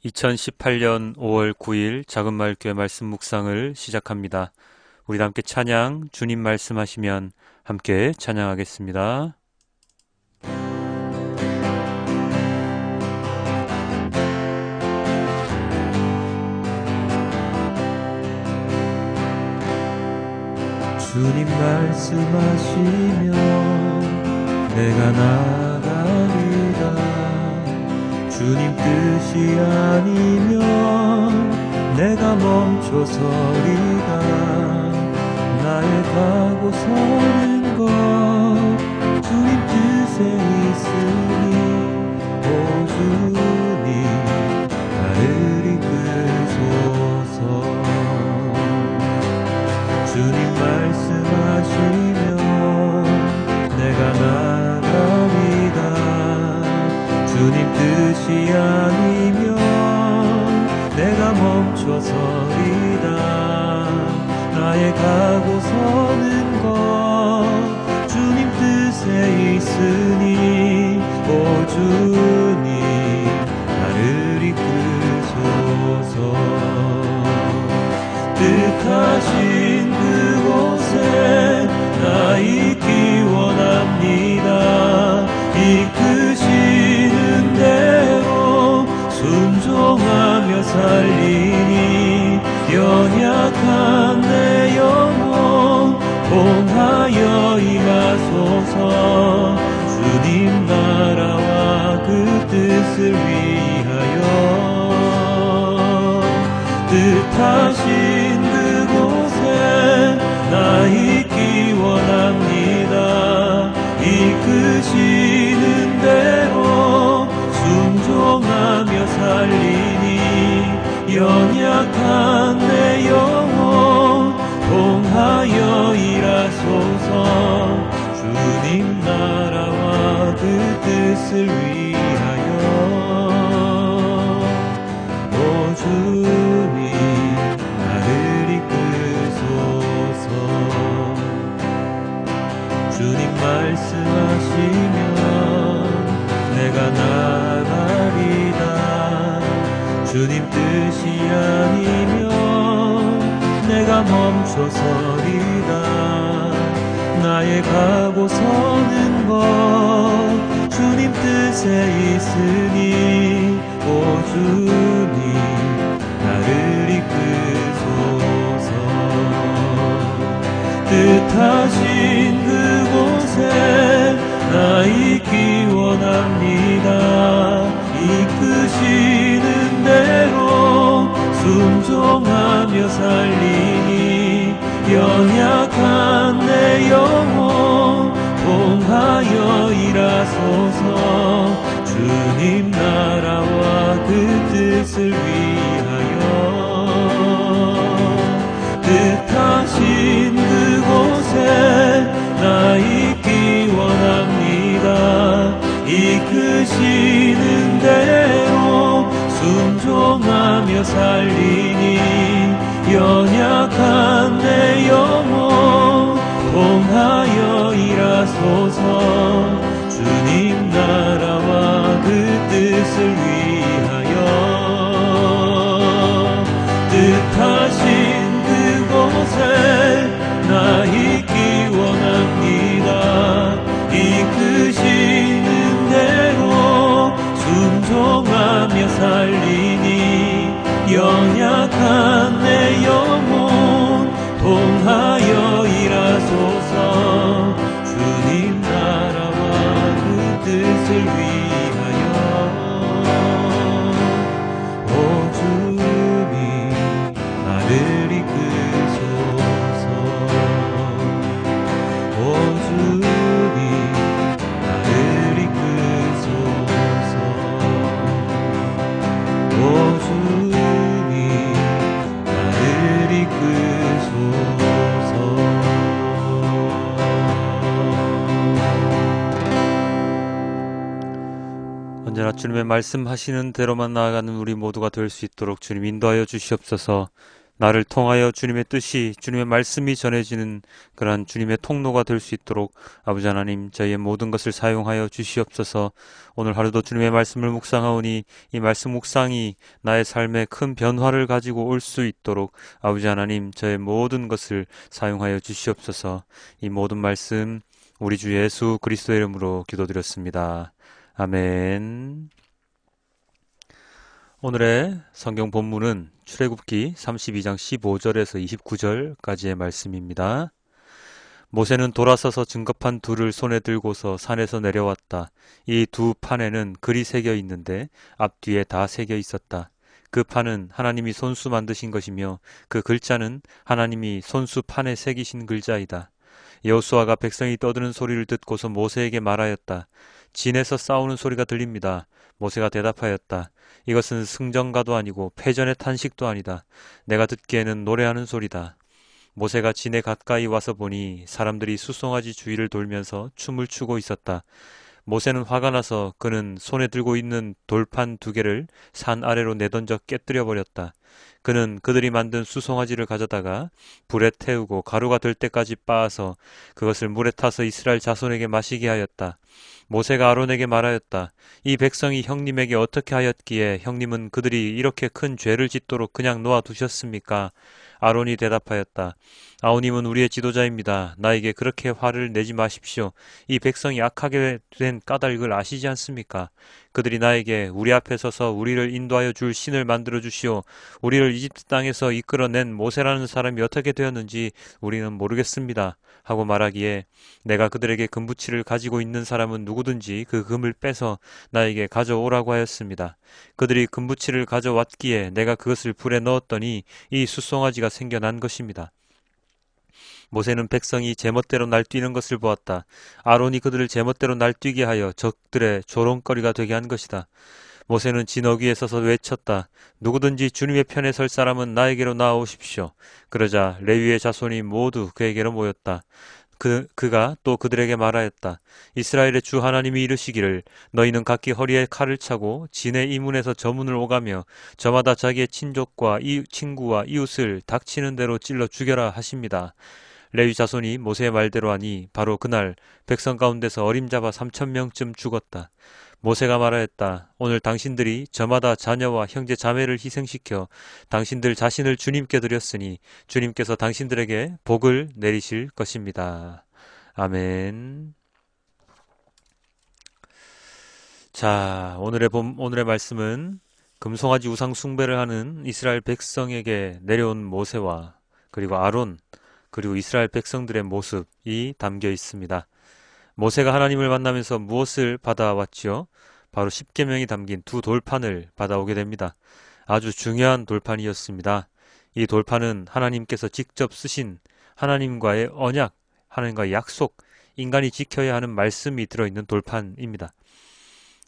2018년 5월 9일 작은마을교회 말씀 묵상을 시작합니다. 우리 함께 찬양, 주님 말씀하시면 함께 찬양하겠습니다. 주님 말씀하시면 내가 나가리라. 주님 뜻이 아니면 내가 멈춰서리라. 나의 가고 서는 것 주님 뜻에 있으니 오 주님 나를 이끄소서. 주님 말씀하시면 내가 나가리라. 주님 뜻이 아니면 내가 멈춰서리라. 나의 가고 서는 것 주님 뜻에 있으니 오 주님 나를 이끄소서. 뜻하신 그곳에 나 있기 원합니다. 이끄시는 대로 순종하며 살리니 연약한 내 영혼 봉하여 임하소서. 주님 나라와 그 뜻을 위하여 뜻하신 그곳에 나 있기 원합니다. 이끄시는 대로 순종하며 살리니 연약한 내 영혼 봉하여 일하소서. 주님 나라와 그 뜻을 위하여 오 주님 나를 이끄소서. 주님 말씀하시면 내가 나가리라. 주님 뜻이 아니면 내가 멈춰서리라. 나의 가고 서는 것 주님 뜻에 있으니 오 주님 나를 이끄소서. 뜻하신 그곳에 나 있기 원합니다. 이끄시는 대로 순종하며 살리니 연약한 내 영혼 봉하여 일하소서. 주님 나라와 그 뜻을 위하여 뜻하신 그곳에 나 있기 원합니다. 이끄시는 대로 순종하며 살리니 연약한 내 영혼 봉하여 일하소서. 주님 나라와 그 뜻을 위하여 뜻하신 그곳에 나 있기 원합니다. 이끄시는 대로 순종하며 살리니 연약한 내 영혼 봉하여 일하소서. 주님 나라와 그 뜻을 위하여 오 주님 나를 이끄소서. 오 주님 나를 이끄소서. 오 주님 나를 이끄소서. 언제나 주님의 말씀하시는 대로만 나아가는 우리 모두가 될 수 있도록 주님 인도하여 주시옵소서. 나를 통하여 주님의 뜻이, 주님의 말씀이 전해지는 그러한 주님의 통로가 될 수 있도록 아버지 하나님 저희의 모든 것을 사용하여 주시옵소서. 오늘 하루도 주님의 말씀을 묵상하오니 이 말씀 묵상이 나의 삶에 큰 변화를 가지고 올 수 있도록 아버지 하나님 저의 모든 것을 사용하여 주시옵소서. 이 모든 말씀 우리 주 예수 그리스도의 이름으로 기도드렸습니다. 아멘. 오늘의 성경 본문은 출애굽기 32장 15절에서 29절까지의 말씀입니다. 모세는 돌아서서 증거판 둘을 손에 들고서 산에서 내려왔다. 이 두 판에는 글이 새겨 있는데 앞뒤에 다 새겨 있었다. 그 판은 하나님이 손수 만드신 것이며 그 글자는 하나님이 손수 판에 새기신 글자이다. 여호수아가 백성이 떠드는 소리를 듣고서 모세에게 말하였다. 진에서 싸우는 소리가 들립니다. 모세가 대답하였다. 이것은 승전가도 아니고 패전의 탄식도 아니다. 내가 듣기에는 노래하는 소리다. 모세가 진에 가까이 와서 보니 사람들이 숫송아지 주위를 돌면서 춤을 추고 있었다. 모세는 화가 나서 그는 손에 들고 있는 돌판 두 개를 산 아래로 내던져 깨뜨려 버렸다. 그는 그들이 만든 수송아지를 가져다가 불에 태우고 가루가 될 때까지 빻아서 그것을 물에 타서 이스라엘 자손에게 마시게 하였다. 모세가 아론에게 말하였다. 이 백성이 형님에게 어떻게 하였기에 형님은 그들이 이렇게 큰 죄를 짓도록 그냥 놓아두셨습니까? 아론이 대답하였다. 아우님은 우리의 지도자입니다. 나에게 그렇게 화를 내지 마십시오. 이 백성이 악하게 된 까닭을 아시지 않습니까? 그들이 나에게 우리 앞에 서서 우리를 인도하여 줄 신을 만들어 주시오. 우리를 이집트 땅에서 이끌어낸 모세라는 사람이 어떻게 되었는지 우리는 모르겠습니다. 하고 말하기에 내가 그들에게 금부치를 가지고 있는 사람은 누구든지 그 금을 빼서 나에게 가져오라고 하였습니다. 그들이 금부치를 가져왔기에 내가 그것을 불에 넣었더니 이 숫송아지가 생겨난 것입니다. 모세는 백성이 제멋대로 날뛰는 것을 보았다. 아론이 그들을 제멋대로 날뛰게 하여 적들의 조롱거리가 되게 한 것이다. 모세는 진어귀에 서서 외쳤다. 누구든지 주님의 편에 설 사람은 나에게로 나아오십시오. 그러자 레위의 자손이 모두 그에게로 모였다. 그가 또 그들에게 말하였다. 이스라엘의 주 하나님이 이르시기를 너희는 각기 허리에 칼을 차고 진의 이문에서 저문을 오가며 저마다 자기의 친족과 친구와 이웃을 닥치는 대로 찔러 죽여라 하십니다. 레위 자손이 모세의 말대로 하니 바로 그날 백성 가운데서 어림잡아 3,000명쯤 죽었다. 모세가 말하였다. 오늘 당신들이 저마다 자녀와 형제 자매를 희생시켜 당신들 자신을 주님께 드렸으니 주님께서 당신들에게 복을 내리실 것입니다. 아멘. 자, 오늘의 말씀은 금송아지 우상 숭배를 하는 이스라엘 백성에게 내려온 모세와 그리고 아론 그리고 이스라엘 백성들의 모습이 담겨 있습니다. 모세가 하나님을 만나면서 무엇을 받아왔지요? 바로 십계명이 담긴 두 돌판을 받아오게 됩니다. 아주 중요한 돌판이었습니다. 이 돌판은 하나님께서 직접 쓰신 하나님과의 언약, 하나님과의 약속, 인간이 지켜야 하는 말씀이 들어있는 돌판입니다.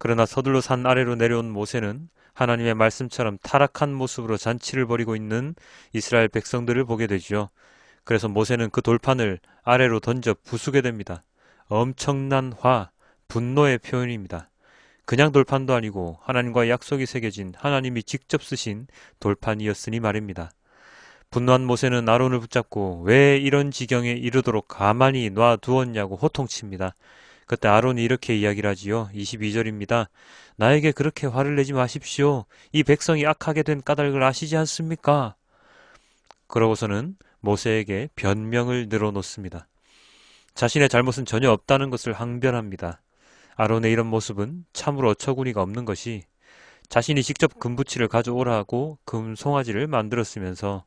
그러나 서둘러 산 아래로 내려온 모세는 하나님의 말씀처럼 타락한 모습으로 잔치를 벌이고 있는 이스라엘 백성들을 보게 되죠. 그래서 모세는 그 돌판을 아래로 던져 부수게 됩니다. 엄청난 분노의 표현입니다. 그냥 돌판도 아니고 하나님과의 약속이 새겨진 하나님이 직접 쓰신 돌판이었으니 말입니다. 분노한 모세는 아론을 붙잡고 왜 이런 지경에 이르도록 가만히 놔두었냐고 호통칩니다. 그때 아론이 이렇게 이야기를 하지요. 22절입니다. 나에게 그렇게 화를 내지 마십시오. 이 백성이 악하게 된 까닭을 아시지 않습니까? 그러고서는 모세에게 변명을 늘어놓습니다. 자신의 잘못은 전혀 없다는 것을 항변합니다. 아론의 이런 모습은 참으로 어처구니가 없는 것이 자신이 직접 금부치를 가져오라 하고 금송아지를 만들었으면서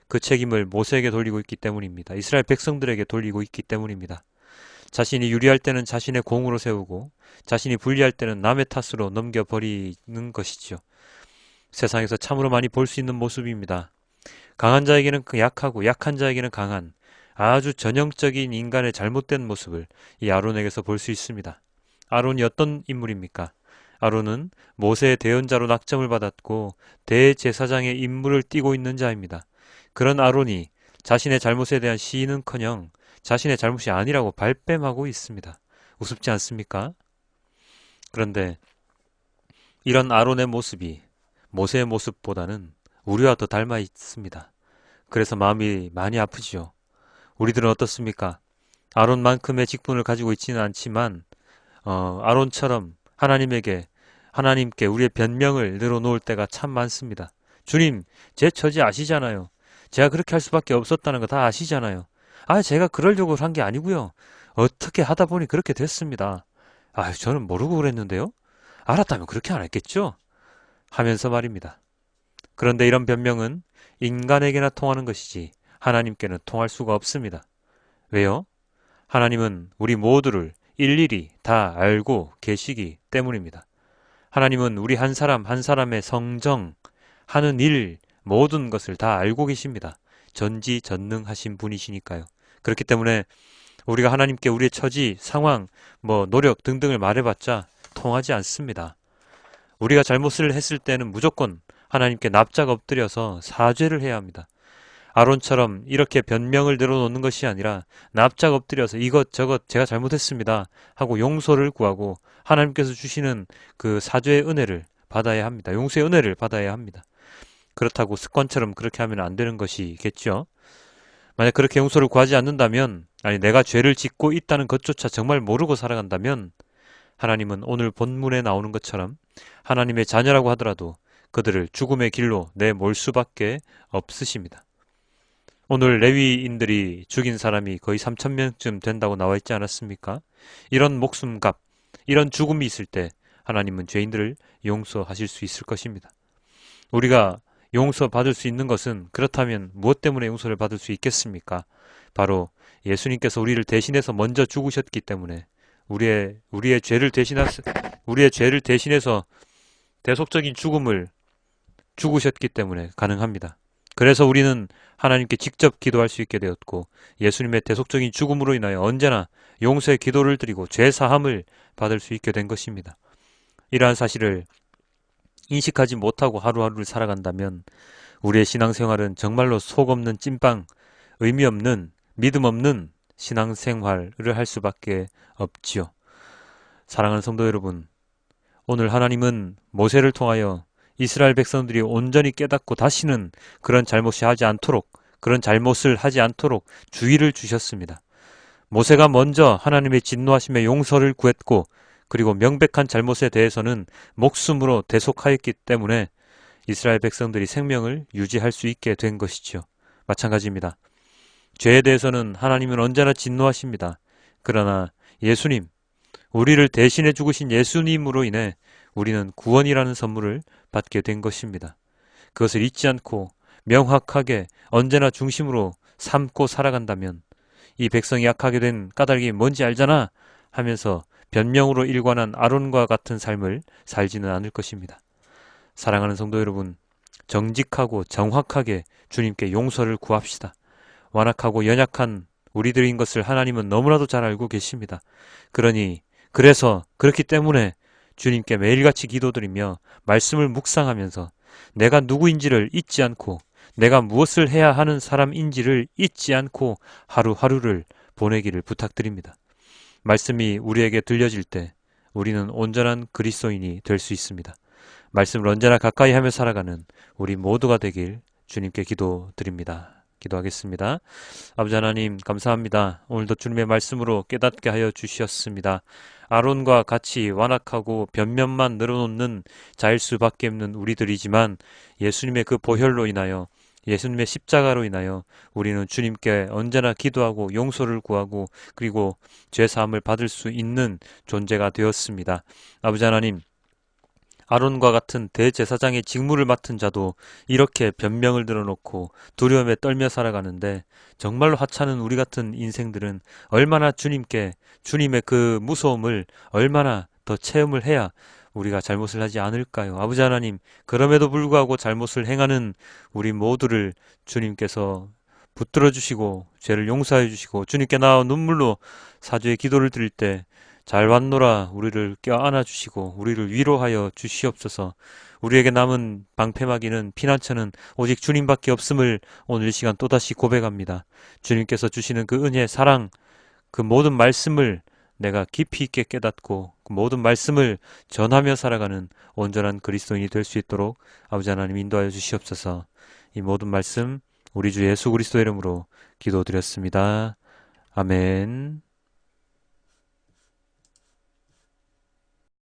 그 책임을 모세에게 돌리고 있기 때문입니다. 이스라엘 백성들에게 돌리고 있기 때문입니다. 자신이 유리할 때는 자신의 공으로 세우고 자신이 불리할 때는 남의 탓으로 넘겨버리는 것이죠. 세상에서 참으로 많이 볼 수 있는 모습입니다. 강한 자에게는 약하고 약한 자에게는 강한 아주 전형적인 인간의 잘못된 모습을 이 아론에게서 볼 수 있습니다. 아론이 어떤 인물입니까? 아론은 모세의 대언자로 낙점을 받았고 대제사장의 임무를 띠고 있는 자입니다. 그런 아론이 자신의 잘못에 대한 시인은커녕 자신의 잘못이 아니라고 발뺌하고 있습니다. 우습지 않습니까? 그런데 이런 아론의 모습이 모세의 모습보다는 우리와 더 닮아 있습니다. 그래서 마음이 많이 아프지요. 우리들은 어떻습니까? 아론만큼의 직분을 가지고 있지는 않지만 아론처럼 하나님께 우리의 변명을 늘어놓을 때가 참 많습니다. 주님, 제 처지 아시잖아요. 제가 그렇게 할 수밖에 없었다는 거 다 아시잖아요. 제가 그러려고 한 게 아니고요. 어떻게 하다 보니 그렇게 됐습니다. 저는 모르고 그랬는데요. 알았다면 그렇게 안 했겠죠? 하면서 말입니다. 그런데 이런 변명은 인간에게나 통하는 것이지 하나님께는 통할 수가 없습니다. 왜요? 하나님은 우리 모두를 일일이 다 알고 계시기 때문입니다. 하나님은 우리 한 사람 한 사람의 성정, 하는 일, 모든 것을 다 알고 계십니다. 전지전능하신 분이시니까요. 그렇기 때문에 우리가 하나님께 우리의 처지, 상황, 노력 등등을 말해봤자 통하지 않습니다. 우리가 잘못을 했을 때는 무조건 하나님께 납작 엎드려서 사죄를 해야 합니다. 아론처럼 이렇게 변명을 늘어놓는 것이 아니라 납작 엎드려서 이것저것 제가 잘못했습니다 하고 용서를 구하고 하나님께서 주시는 그 사죄의 은혜를 받아야 합니다. 용서의 은혜를 받아야 합니다. 그렇다고 습관처럼 그렇게 하면 안 되는 것이겠죠. 만약 그렇게 용서를 구하지 않는다면, 내가 죄를 짓고 있다는 것조차 정말 모르고 살아간다면 하나님은 오늘 본문에 나오는 것처럼 하나님의 자녀라고 하더라도 그들을 죽음의 길로 내몰 수밖에 없으십니다. 오늘 레위인들이 죽인 사람이 거의 3,000명쯤 된다고 나와 있지 않았습니까? 이런 목숨값, 이런 죽음이 있을 때 하나님은 죄인들을 용서하실 수 있을 것입니다. 우리가 용서받을 수 있는 것은 그렇다면 무엇 때문에 용서를 받을 수 있겠습니까? 바로 예수님께서 우리를 대신해서 먼저 죽으셨기 때문에 우리의 죄를 대신해서 대속적인 죽음을 죽으셨기 때문에 가능합니다. 그래서 우리는 하나님께 직접 기도할 수 있게 되었고 예수님의 대속적인 죽음으로 인하여 언제나 용서의 기도를 드리고 죄 사함을 받을 수 있게 된 것입니다. 이러한 사실을 인식하지 못하고 하루하루를 살아간다면 우리의 신앙생활은 정말로 속 없는 찐빵, 의미 없는, 믿음 없는 신앙생활을 할 수밖에 없지요. 사랑하는 성도 여러분, 오늘 하나님은 모세를 통하여 이스라엘 백성들이 온전히 깨닫고 다시는 그런 잘못을 하지 않도록 주의를 주셨습니다. 모세가 먼저 하나님의 진노하심의 용서를 구했고 그리고 명백한 잘못에 대해서는 목숨으로 대속하였기 때문에 이스라엘 백성들이 생명을 유지할 수 있게 된 것이죠. 마찬가지입니다. 죄에 대해서는 하나님은 언제나 진노하십니다. 그러나 예수님, 우리를 대신해 죽으신 예수님으로 인해 우리는 구원이라는 선물을 받게 된 것입니다. 그것을 잊지 않고 명확하게 언제나 중심으로 삼고 살아간다면 이 백성이 악하게 된 까닭이 뭔지 알잖아 하면서 변명으로 일관한 아론과 같은 삶을 살지는 않을 것입니다. 사랑하는 성도 여러분, 정직하고 정확하게 주님께 용서를 구합시다. 완악하고 연약한 우리들인 것을 하나님은 너무나도 잘 알고 계십니다. 그렇기 때문에 주님께 매일같이 기도드리며 말씀을 묵상하면서 내가 누구인지를 잊지 않고 내가 무엇을 해야 하는 사람인지를 잊지 않고 하루하루를 보내기를 부탁드립니다. 말씀이 우리에게 들려질 때 우리는 온전한 그리스도인이 될 수 있습니다. 말씀을 언제나 가까이 하며 살아가는 우리 모두가 되길 주님께 기도드립니다. 기도하겠습니다. 아버지 하나님 감사합니다. 오늘도 주님의 말씀으로 깨닫게 하여 주셨습니다. 아론과 같이 완악하고 변면만 늘어놓는 자일 수밖에 없는 우리들이지만 예수님의 그 보혈로 인하여 예수님의 십자가로 인하여 우리는 주님께 언제나 기도하고 용서를 구하고 그리고 죄사함을 받을 수 있는 존재가 되었습니다. 아버지 하나님, 아론과 같은 대제사장의 직무를 맡은 자도 이렇게 변명을 들어놓고 두려움에 떨며 살아가는데 정말로 하찮은 우리 같은 인생들은 얼마나 주님의 그 무서움을 얼마나 더 체험을 해야 우리가 잘못을 하지 않을까요? 아버지 하나님, 그럼에도 불구하고 잘못을 행하는 우리 모두를 주님께서 붙들어 주시고 죄를 용서해 주시고 주님께 나와 눈물로 사죄의 기도를 드릴 때 잘 왔노라 우리를 껴안아 주시고 우리를 위로하여 주시옵소서. 우리에게 남은 방패막이는 피난처는 오직 주님밖에 없음을 오늘 이 시간 또다시 고백합니다. 주님께서 주시는 그 은혜, 사랑, 그 모든 말씀을 내가 깊이 있게 깨닫고 그 모든 말씀을 전하며 살아가는 온전한 그리스도인이 될 수 있도록 아버지 하나님 인도하여 주시옵소서. 이 모든 말씀 우리 주 예수 그리스도 이름으로 기도드렸습니다. 아멘.